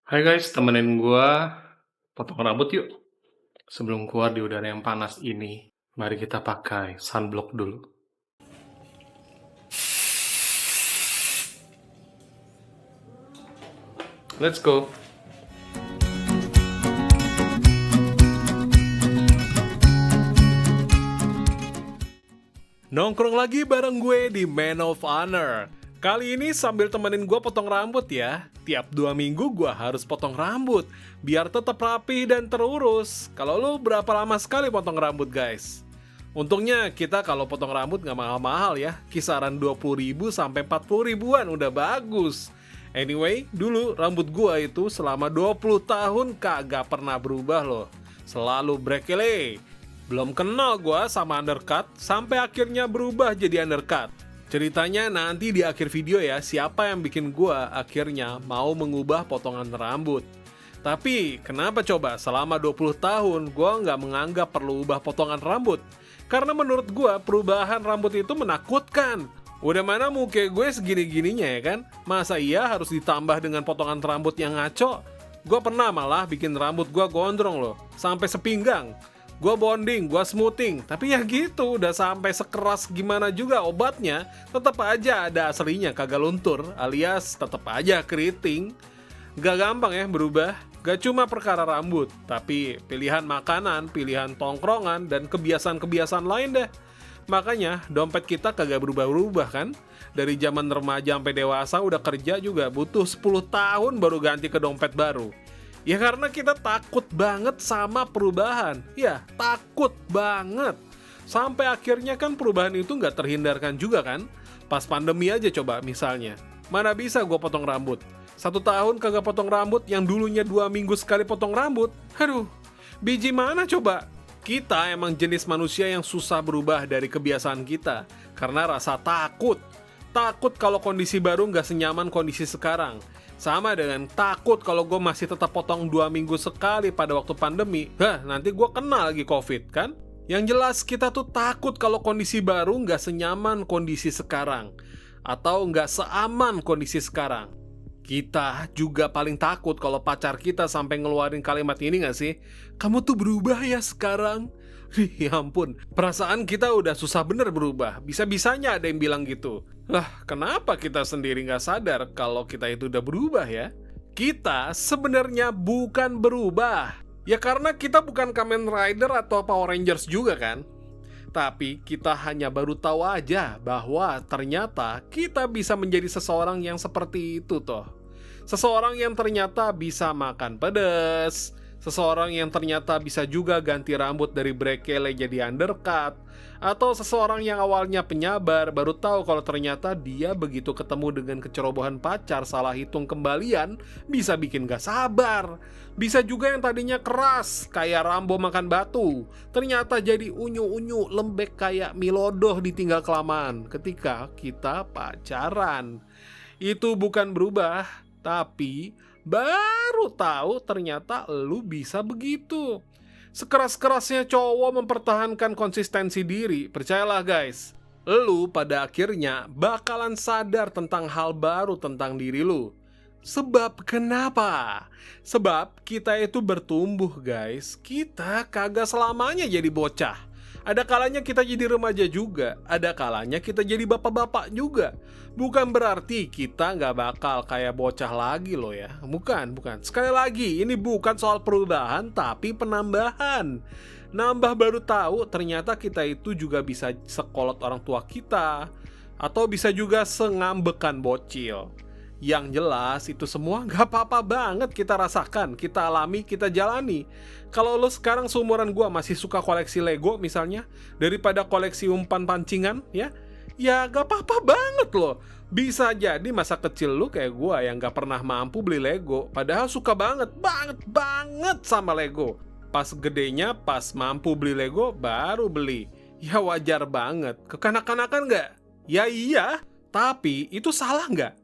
Hai guys, temenin gua potong rambut yuk. Sebelum keluar di udara yang panas ini, mari kita pakai sunblock dulu. Let's go. Nongkrong lagi bareng gue di Man of Honor. Kali ini sambil temenin gue potong rambut ya. Tiap 2 minggu gue harus potong rambut, biar tetap rapi dan terurus. Kalau lu berapa lama sekali potong rambut guys? Untungnya kita kalau potong rambut nggak mahal-mahal ya. Kisaran 20.000 sampai 40 ribuan udah bagus. Anyway, dulu rambut gua itu selama 20 tahun kagak pernah berubah loh. Selalu brekele. Belum kenal gua sama undercut sampai akhirnya berubah jadi undercut. Ceritanya nanti di akhir video ya, siapa yang bikin gua akhirnya mau mengubah potongan rambut. Tapi kenapa coba selama 20 tahun gua nggak menganggap perlu ubah potongan rambut? Karena menurut gua perubahan rambut itu menakutkan. Udah mana muka gue segini-gininya ya kan? Masa iya harus ditambah dengan potongan rambut yang ngaco? Gue pernah malah bikin rambut gue gondrong loh, sampai sepinggang. Gue bonding, gue smoothing, tapi ya gitu, udah sampai sekeras gimana juga obatnya, tetap aja ada aslinya kagak luntur, alias tetap aja keriting. Gak gampang ya berubah, gak cuma perkara rambut, tapi pilihan makanan, pilihan tongkrongan, dan kebiasaan-kebiasaan lain deh. Makanya dompet kita kagak berubah-ubah kan? Dari zaman remaja sampai dewasa udah kerja juga butuh 10 tahun baru ganti ke dompet baru. Ya karena kita takut banget sama perubahan. Ya, takut banget. Sampai akhirnya kan perubahan itu nggak terhindarkan juga kan? Pas pandemi aja coba misalnya. Mana bisa gue potong rambut? 1 tahun kagak potong rambut yang dulunya 2 minggu sekali potong rambut. Aduh, biji mana coba? Kita emang jenis manusia yang susah berubah dari kebiasaan kita karena rasa takut. Takut kalau kondisi baru nggak senyaman kondisi sekarang. Sama dengan takut kalau gue masih tetap potong 2 minggu sekali pada waktu pandemi. Nanti gue kena lagi COVID kan? Yang jelas kita tuh takut kalau kondisi baru nggak senyaman kondisi sekarang. Atau nggak seaman kondisi sekarang. Kita juga paling takut kalau pacar kita sampai ngeluarin kalimat ini gak sih? Kamu tuh berubah ya sekarang? Ya ampun, perasaan kita udah susah bener berubah. Bisa-bisanya ada yang bilang gitu. Lah, kenapa kita sendiri gak sadar kalau kita itu udah berubah ya? Kita sebenarnya bukan berubah. Ya karena kita bukan Kamen Rider atau Power Rangers juga kan? Tapi kita hanya baru tahu aja bahwa ternyata kita bisa menjadi seseorang yang seperti itu toh. Seseorang yang ternyata bisa makan pedas, seseorang yang ternyata bisa juga ganti rambut dari brekele jadi undercut, atau seseorang yang awalnya penyabar baru tahu kalau ternyata dia begitu ketemu dengan kecerobohan pacar salah hitung kembalian bisa bikin gak sabar. Bisa juga yang tadinya keras kayak Rambo makan batu, ternyata jadi unyu-unyu lembek kayak Milodoh ditinggal kelamaan ketika kita pacaran. Itu bukan berubah, tapi baru tahu ternyata lu bisa begitu. Sekeras-kerasnya cowok mempertahankan konsistensi diri, percayalah guys, lu pada akhirnya bakalan sadar tentang hal baru tentang diri lu. Sebab kenapa? Sebab kita itu bertumbuh guys. Kita kagak selamanya jadi bocah. Ada kalanya kita jadi remaja juga. Ada kalanya kita jadi bapak-bapak juga. Bukan berarti kita nggak bakal kayak bocah lagi loh ya. Bukan. Sekali lagi, ini bukan soal perubahan tapi penambahan. Nambah baru tahu ternyata kita itu juga bisa sekolot orang tua kita. Atau bisa juga sengambekan bocil. Yang jelas itu semua gak apa-apa banget kita rasakan, kita alami, kita jalani. Kalau lo sekarang seumuran gue masih suka koleksi Lego misalnya, daripada koleksi umpan pancingan ya gak apa-apa banget loh. Bisa jadi masa kecil lo kayak gue yang gak pernah mampu beli Lego, padahal suka banget sama Lego. Pas gedenya, pas mampu beli Lego, baru beli. Ya wajar banget, kekanak-kanakan gak? Ya iya, tapi itu salah gak?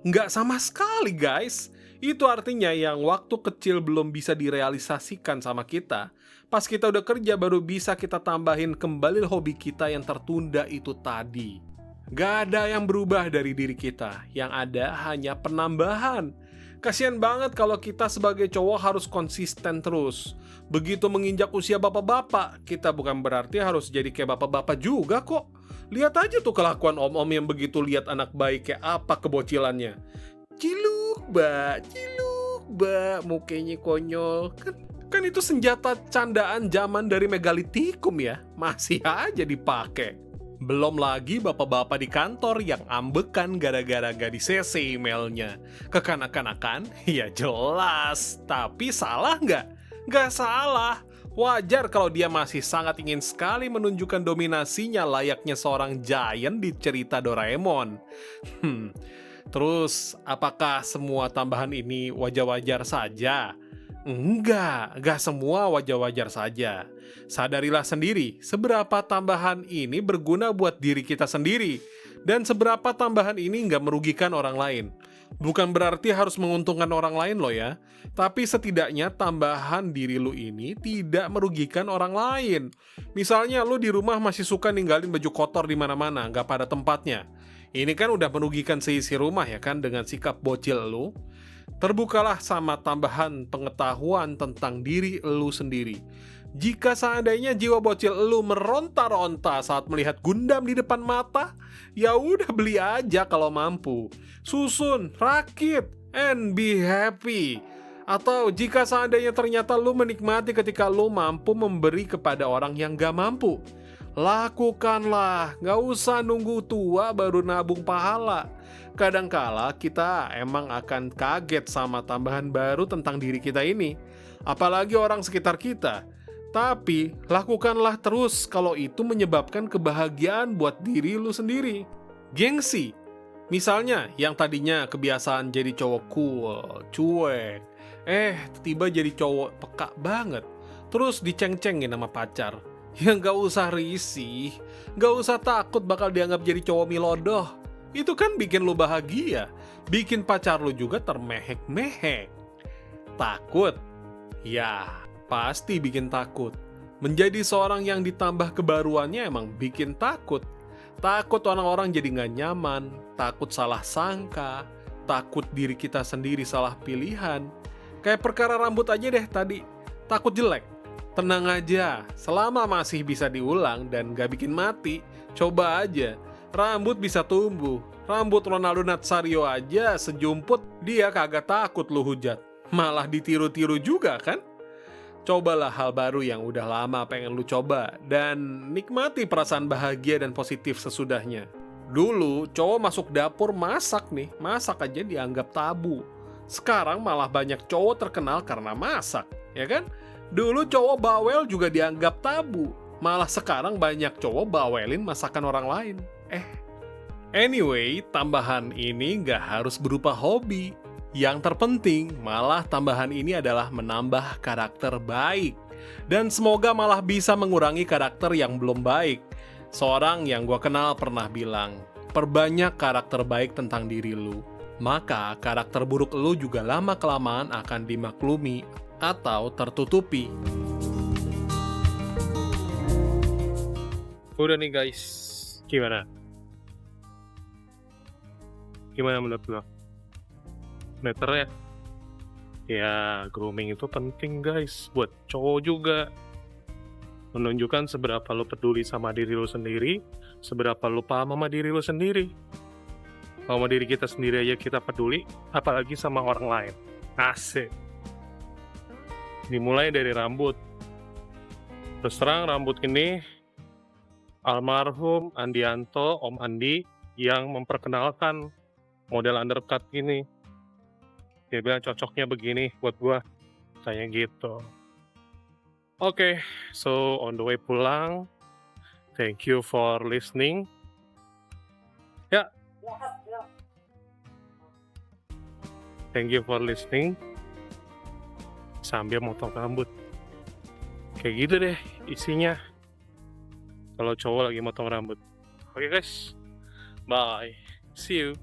Nggak sama sekali guys. Itu artinya yang waktu kecil belum bisa direalisasikan sama kita, pas kita udah kerja baru bisa kita tambahin kembali hobi kita yang tertunda itu tadi. Gak ada yang berubah dari diri kita, yang ada hanya penambahan. Kasian banget kalau kita sebagai cowok harus konsisten terus. Begitu menginjak usia bapak-bapak, kita bukan berarti harus jadi kayak bapak-bapak juga kok. Lihat aja tuh kelakuan om-om yang begitu lihat anak bayi kayak apa kebocilannya. Ciluk, mukanya konyol. Kan itu senjata candaan zaman dari megalitikum ya, masih aja dipakai. Belum lagi bapak-bapak di kantor yang ambekan gara-gara gak di-CC emailnya. Kekanak-kanakan? Ya jelas, tapi salah nggak? Nggak salah. Wajar kalau dia masih sangat ingin sekali menunjukkan dominasinya layaknya seorang giant di cerita Doraemon. Terus, apakah semua tambahan ini wajar-wajar saja? Enggak semua wajar-wajar saja. Sadarilah sendiri seberapa tambahan ini berguna buat diri kita sendiri, dan seberapa tambahan ini nggak merugikan orang lain. Bukan berarti harus menguntungkan orang lain loh ya, tapi setidaknya tambahan diri lu ini tidak merugikan orang lain. Misalnya lu di rumah masih suka ninggalin baju kotor di mana-mana, nggak pada tempatnya. Ini kan udah merugikan seisi rumah ya kan dengan sikap bocil lu. Terbukalah sama tambahan pengetahuan tentang diri elu sendiri. Jika seandainya jiwa bocil elu meronta-ronta saat melihat Gundam di depan mata, ya udah beli aja kalau mampu. Susun, rakit, and be happy. Atau jika seandainya ternyata lu menikmati ketika lu mampu memberi kepada orang yang gak mampu, lakukanlah, gak usah nunggu tua baru nabung pahala. Kadangkala kita emang akan kaget sama tambahan baru tentang diri kita ini, apalagi orang sekitar kita. Tapi lakukanlah terus kalau itu menyebabkan kebahagiaan buat diri lu sendiri. Gengsi, misalnya yang tadinya kebiasaan jadi cowok cool, cuek, tiba jadi cowok peka banget, terus diceng-cengin sama pacar. Ya gak usah risih, gak usah takut bakal dianggap jadi cowok milodoh. Itu kan bikin lu bahagia, bikin pacar lu juga termehek-mehek. Takut? Ya, pasti bikin takut. Menjadi seorang yang ditambah kebaruannya emang bikin takut. Takut orang-orang jadi gak nyaman, takut salah sangka, takut diri kita sendiri salah pilihan. Kayak perkara rambut aja deh tadi, takut jelek. Tenang aja, selama masih bisa diulang dan gak bikin mati, coba aja. Rambut bisa tumbuh. Rambut Ronaldo Nazario aja sejumput dia kagak takut lu hujat. Malah ditiru-tiru juga kan? Cobalah hal baru yang udah lama pengen lu coba dan nikmati perasaan bahagia dan positif sesudahnya. Dulu cowok masuk dapur masak nih, masak aja dianggap tabu. Sekarang malah banyak cowok terkenal karena masak, ya kan? Dulu cowok bawel juga dianggap tabu. Malah sekarang banyak cowok bawelin masakan orang lain. Anyway, tambahan ini nggak harus berupa hobi. Yang terpenting, malah tambahan ini adalah menambah karakter baik. Dan semoga malah bisa mengurangi karakter yang belum baik. Seorang yang gue kenal pernah bilang, perbanyak karakter baik tentang diri lu. Maka karakter buruk lu juga lama-kelamaan akan dimaklumi atau tertutupi. Udah nih guys, gimana? Gimana menurut lo? Better ya? Ya, grooming itu penting guys, buat cowok juga. Menunjukkan seberapa lo peduli sama diri lo sendiri, seberapa lo paham sama diri lo sendiri. Kalau sama diri kita sendiri aja kita peduli, apalagi sama orang lain. Asik. Dimulai dari rambut. Terus terang rambut ini almarhum Andianto, Om Andi, yang memperkenalkan model undercut ini. Dia bilang cocoknya begini buat gua, kayak gitu. Oke, so on the way pulang. Thank you for listening. Ya. Thank you for listening. Sambil motong rambut. Kayak gitu deh isinya. Kalau cowok lagi motong rambut. Oke guys. Bye. See you.